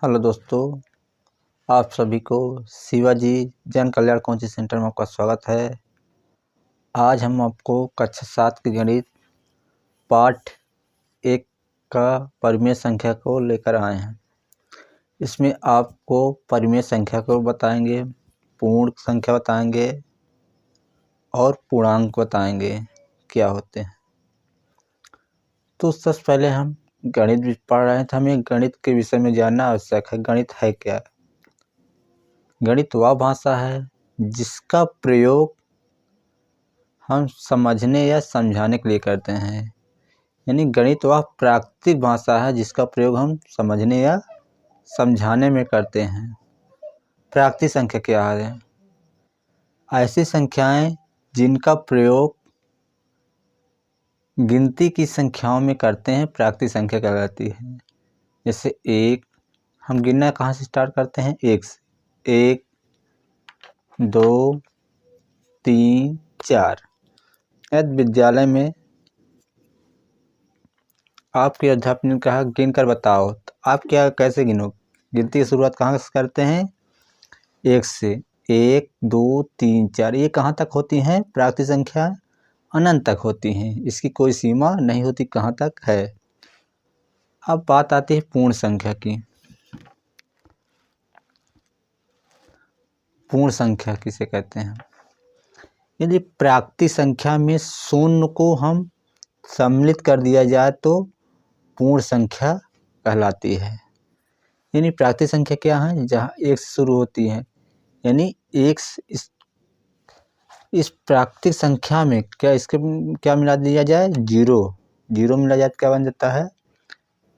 Hello दोस्तों, आप सभी को शिवाजी जन कल्याण कोचिंग सेंटर में आपका स्वागत है। आज हम आपको कक्षा 7 की गणित पाठ 1 का परिमेय संख्या को लेकर आए हैं। इसमें आपको परिमेय संख्या को बताएंगे, पूर्ण संख्या बताएंगे और पूर्णांक बताएंगे क्या होते हैं। तो सबसे पहले हम गणित भी पढ़ रहे हैं, तो हमें गणित के विषय में जानना आवश्यक है। गणित है क्या? गणित वह भाषा है जिसका प्रयोग हम समझने या समझाने के लिए करते हैं। यानी गणित वह प्राकृतिक भाषा है जिसका प्रयोग हम समझने या समझाने में करते हैं। प्राकृतिक संख्या क्या है? ऐसी संख्याएं जिनका प्रयोग गिनती की संख्याओं में करते हैं, प्राकृतिक संख्या कहलाती है। जैसे 1, हम गिनना कहाँ से स्टार्ट करते हैं? 1 से। 1, 2, 3, 4। यदि विद्यालय में आपके अध्यापक ने कहा गिन कर बताओ, तो आप कैसे गिनोगे? गिनती की शुरुआत कहाँ से करते हैं? 1 से। 1, 2, 3, 4। ये कहाँ तक होती हैं? प्राकृतिक संख्या अनंत तक होती हैं, इसकी कोई सीमा नहीं होती कहाँ तक है। अब बात आती है पूर्ण संख्या की। पूर्ण संख्या किसे कहते हैं? यदि प्राकृतिक संख्या में शून्य को हम सम्मिलित कर दिया जाए तो पूर्ण संख्या कहलाती है। यानी प्राकृतिक संख्या क्या है? जहाँ 1 से शुरू होती है। यानी इस प्राकृतिक संख्या में क्या मिला दिया जाए? 0 मिला जाए तो क्या बन जाता है?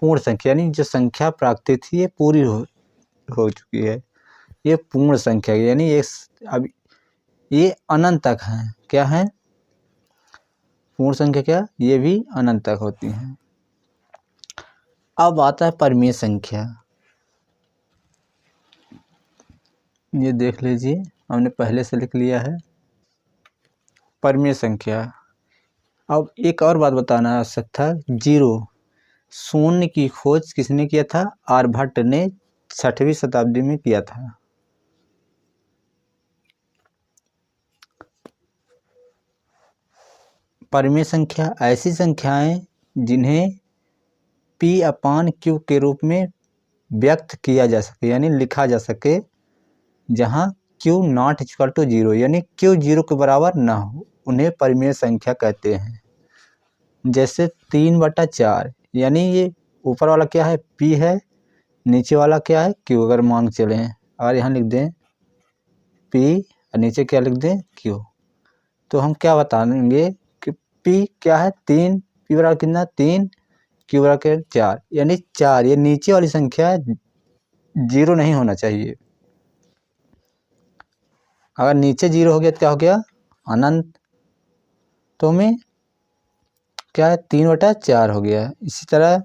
पूर्ण संख्या। यानी जो संख्या प्राकृतिक थी ये पूरी हो चुकी है, ये पूर्ण संख्या। यानी अब ये अनंत तक है। क्या है? पूर्ण संख्या क्या? ये भी अनंत तक होती हैं। अब आता है परिमेय संख्या। ये देख लीजिए, हमने पहले से लिख लिया है परिमेय संख्या। अब एक और बात बताना आवश्यक था। 0 शून्य की खोज किसने किया था? आर्यभट्ट ने 6वीं शताब्दी में किया था। परिमेय संख्या ऐसी संख्याएं जिन्हें P/Q के रूप में व्यक्त किया जा सके, यानी लिखा जा सके, जहां Q नॉट इक्वल टू 0, यानी Q 0 के बराबर ना हो, उन्हें परिमेय संख्या कहते हैं। जैसे 3/4, यानी ये ऊपर वाला क्या है? P है, नीचे वाला क्या है? Q। अगर मान चलें और यहाँ लिख दें P और नीचे क्या लिख दें? Q, तो हम क्या बताएंगे कि P क्या है? 3, P बराबर कितना? 3, Q बराबर 4, यानी 4। ये नीचे वाली संख्या 0 नहीं होना चाहिए। अगर नीचे 0 हो गया तो क्या हो गया? अनंत। तो हमें क्या है? 3/4 हो गया। इसी तरह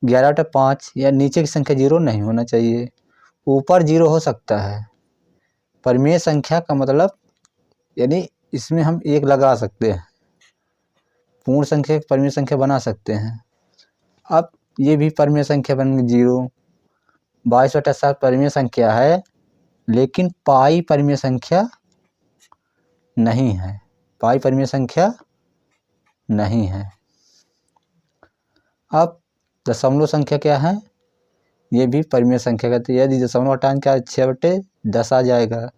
11/5, या नीचे की संख्या 0 नहीं होना चाहिए, ऊपर 0 हो सकता है। परिमेय संख्या का मतलब, यानी इसमें हम 1 लगा सकते हैं, पूर्ण संख्या परिमेय संख्या बना सकते हैं। अब ये भी परिमेय संख्या बन गई 0। 22/7 परिमेय संख्या है, लेकिन पाई परिमेय संख्या नहीं है। पाई परिमेय संख्या नहीं है। अब दशमलव संख्या क्या है? ये भी परिमेय संख्या कहते हैं। यदि दशमलव हटाएं क्या? 6/10 आ जाएगा,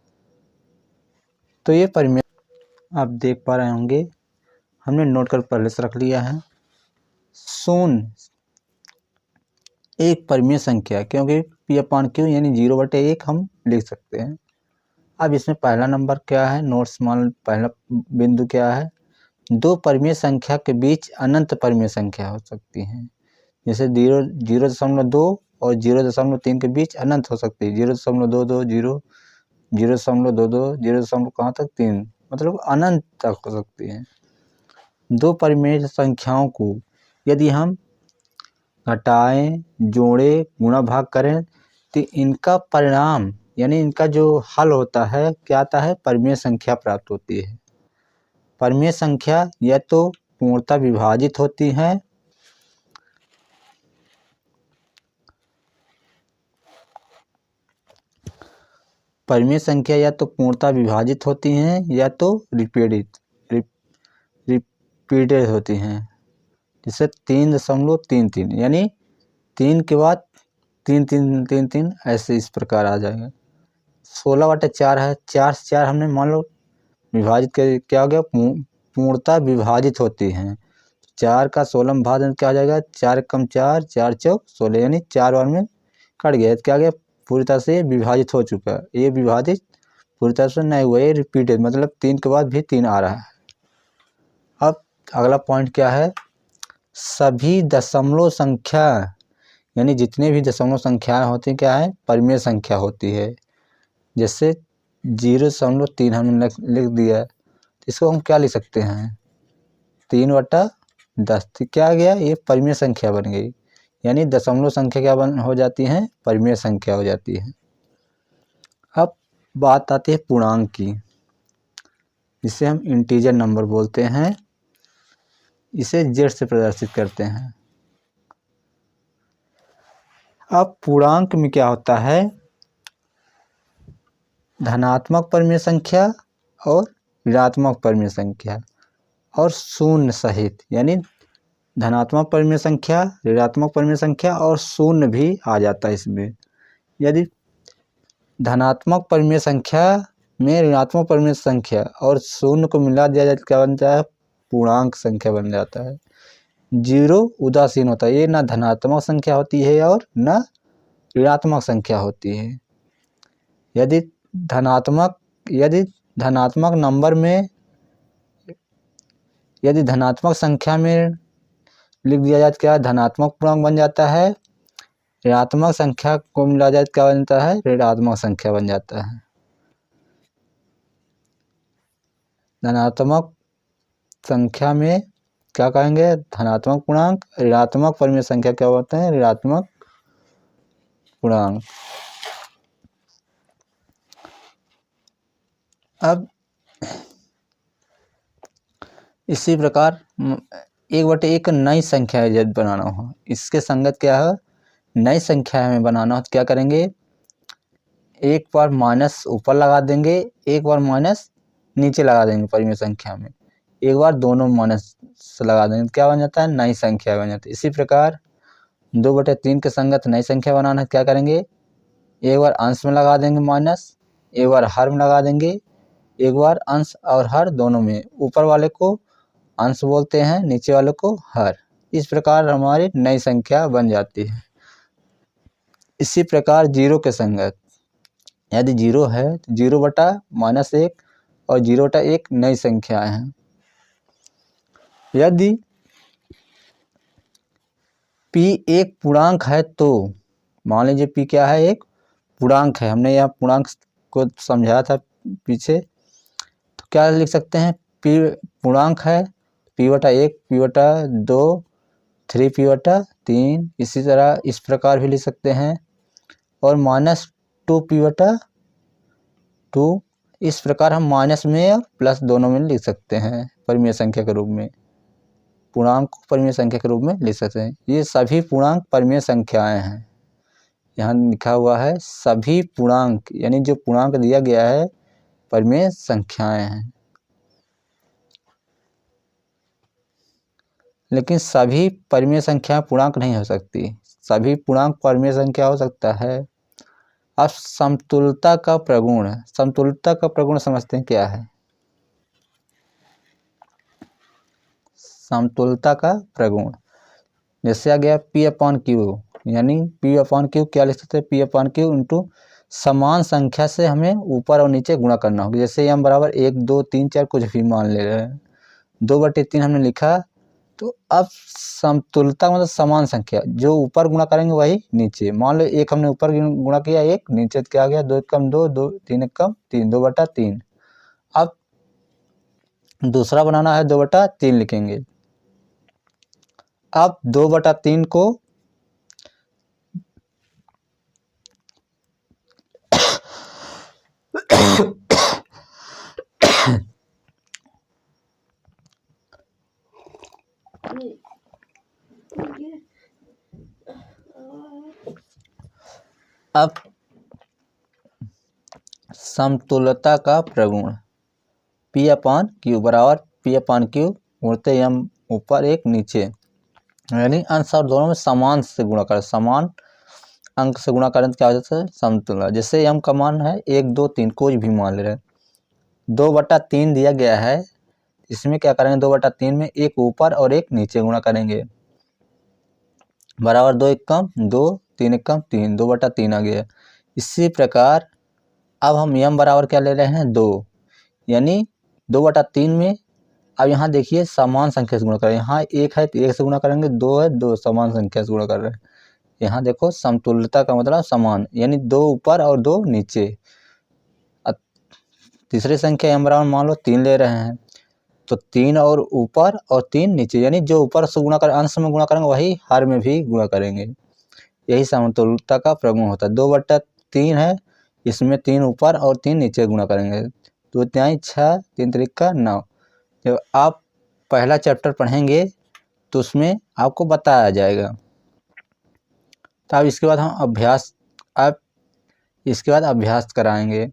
तो ये परिमेय। आप देख पा रहे होंगे, हमने नोट कर पहले से रख लिया है। शून्य एक परिमेय संख्या, क्योंकि P/Q यानी 0/1 हम लिख सकते हैं। अब इसमें पहला नंबर क्या है? नोट्स मान, पहला बिंदु क्या है? 2 परिमेय संख्या के बीच अनंत परिमेय संख्या हो सकती है। जैसे 0.2 और 0.3 के बीच अनंत हो सकती है। 0.22, 0.22, 0. कहाँ तक? 3, मतलब अनंत तक हो सकती है। 2 परिमेय संख्याओं को यदि हम घटाएं, जोड़ें, गुणा भाग करें तो इनका परिणाम, यानी इनका जो हल होता है, क्या आता है? परिमेय संख्या प्राप्त होती है। परिमेय संख्या या तो पूर्णतः विभाजित होती हैं, परिमेय संख्या या तो पूर्णतः विभाजित होती हैं या तो रिपीटेड होती हैं। जैसे 3.33 यानी 3 के बाद 3 ऐसे इस प्रकार आ जाएगा। 16/4 है, 4 से 4 हमने मान लो विभाजित कर क्या हो गया, पूर्णतः विभाजित होती हैं। 4 का 16 में भाग क्या आ जाएगा, 4 कम 4, 4 चौक 16 यानी 4 बार में कट गया। क्या आ गया, पूरी तरह से विभाजित हो चुका है। ये विभाजित पूरी तरह से नहीं हुआ, ये रिपीटेड मतलब 3 के बाद भी 3 आ रहा है। अब अगला पॉइंट क्या है, सभी दशमलव संख्या यानी जितने भी दशमलव संख्याएं होती हैं क्या है, परिमेय संख्या होती है। जैसे 0.3 हमने लिख दिया, इसको हम क्या लिख सकते हैं, 3/10। क्या गया, ये परिमेय संख्या बन गई। यानी दशमलव संख्या क्या हो जाती है, परिमेय संख्या हो जाती है। अब बात आती है पूर्णांक की, जिसे हम इंटीजर नंबर बोलते हैं। इसे जेड से प्रदर्शित करते हैं। अब पूर्णांक में क्या होता है, धनात्मक परिमेय संख्या और ऋणात्मक परिमेय संख्या और शून्य सहित, यानी धनात्मक परिमेय संख्या, ऋणात्मक परिमेय संख्या और शून्य भी आ जाता है इसमें। यदि धनात्मक परिमेय संख्या में ऋणात्मक परिमेय संख्या और शून्य को मिला दिया जाए तो क्या बन जाता है, पूर्णांक संख्या बन जाता है। 0 उदासीन होता है, ये ना धनात्मक संख्या होती है और न ऋणात्मक संख्या होती है। यदि धनात्मक नंबर में, यदि धनात्मक संख्या में लिख दिया जाए तो क्या धनात्मक पूर्णांक बन जाता है। ऋणात्मक संख्या को मिला जाए तो क्या बनता है, ऋणात्मक संख्या बन जाता है। धनात्मक संख्या में क्या कहेंगे, धनात्मक पूर्णांक। ऋणात्मक परिमेय संख्या क्या होते हैं, ऋणात्मक पूर्णांक। अब इसी प्रकार 1/1 नई संख्या यदि बनाना हो, इसके संगत क्या है, नई संख्या हमें बनाना हो तो क्या करेंगे, एक बार माइनस ऊपर लगा देंगे, एक बार माइनस नीचे लगा देंगे परिमेय संख्या में, एक बार दोनों माइनस लगा देंगे, क्या बन जाता है, नई संख्या बन जाती है। इसी प्रकार 2/3 के संगत नई संख्या बनाना है, क्या करेंगे, एक बार अंश में लगा देंगे माइनस, एक बार हर में लगा देंगे, एक बार अंश और हर दोनों में, ऊपर वाले को अंश बोलते हैं, नीचे वाले को हर। इस प्रकार हमारी नई संख्या बन जाती है। इसी प्रकार 0 के संगत, यदि 0 है तो 0/-1 और 0/1 नई संख्याएं हैं। यदि p एक पूर्णांक है तो मान लीजिए p क्या है, एक पूर्णांक है। हमने यहाँ पूर्णांक को समझाया था पीछे, तो क्या लिख सकते हैं, p पूर्णांक है, p/1, p/2, 3p/3, इसी तरह इस प्रकार भी लिख सकते हैं, और -2p/2। इस प्रकार हम माइनस में और प्लस दोनों में लिख सकते हैं परिमेय संख्या के रूप में, पूर्णांक को परिमेय संख्या के रूप में लिख सकते हैं। ये सभी पूर्णांक परिमेय संख्याएं हैं। यहाँ लिखा हुआ है सभी पूर्णांक, यानी जो पूर्णांक दिया गया है परिमेय संख्याएं हैं। लेकिन सभी परिमेय संख्या पूर्णांक नहीं हो सकती, सभी पूर्णांक परिमेय संख्या हो सकता है। अब समतुलता का प्रगुण, समतुलता का प्रगुण समझते हैं क्या है। समतुलता का प्रगुण जैसे आ गया P/Q, यानी P/Q क्या लिख सकते हैं, P/Q इंटू समान संख्या से हमें ऊपर और नीचे गुणा करना होगा। जैसे m बराबर 1, 2, 3, 4 कुछ भी मान ले रहे हैं, 2/3 हमने लिखा, तो अब समतुलता मतलब समान संख्या, जो ऊपर गुणा करेंगे वही नीचे। मान लो 1 हमने ऊपर गुणा किया 1, नीचे क्या आ गया, 2 कम 2, 2 3 कम 3, 2/3। अब दूसरा बनाना है, 2/3 लिखेंगे। अब 2/3 को अब समतुल्यता का प्रगुण P/Q बराबर P/Q गुणते m ऊपर एक नीचे, यानी अंश और दोनों में समान से गुणा करें, समान अंक से गुणा करें तो क्या हो जाता है समतुल्य। जैसे m का मान है 1 2 3 कोई भी मान ले रहे हैं, 2/3 दिया गया है, इसमें क्या करेंगे 2/3 में एक ऊपर और एक नीचे गुणा करेंगे, बराबर 2 एकम 2 3 एकम 3, 2/3 आ गया। इसी प्रकार अब हम m बराबर क्या ले रहे हैं 2, यानी 2/3 में अब यहाँ देखिए समान संख्या से गुणा करें, यहाँ 1 है तो 1 से गुणा करेंगे, 2 है 2 समान संख्या से गुणा कर रहे हैं। यहाँ देखो समतुल्यता का मतलब समान, यानी 2 ऊपर और 2 नीचे। तीसरी संख्या m बराबर मान लो 3 ले रहे हैं, तो 3 और ऊपर और 3 नीचे, यानी जो ऊपर से गुणा करें अंश में गुणा करेंगे वही हर में भी गुणा करेंगे। यही समतुल्यता का प्रगुण होता है। 2/3 है, इसमें 3 ऊपर और 3 नीचे गुणा करेंगे, 2 तिहाई 6 3 त्रिका 9। जब आप पहला चैप्टर पढ़ेंगे तो उसमें आपको बताया जाएगा। तो अब इसके बाद हम अभ्यास कराएंगे।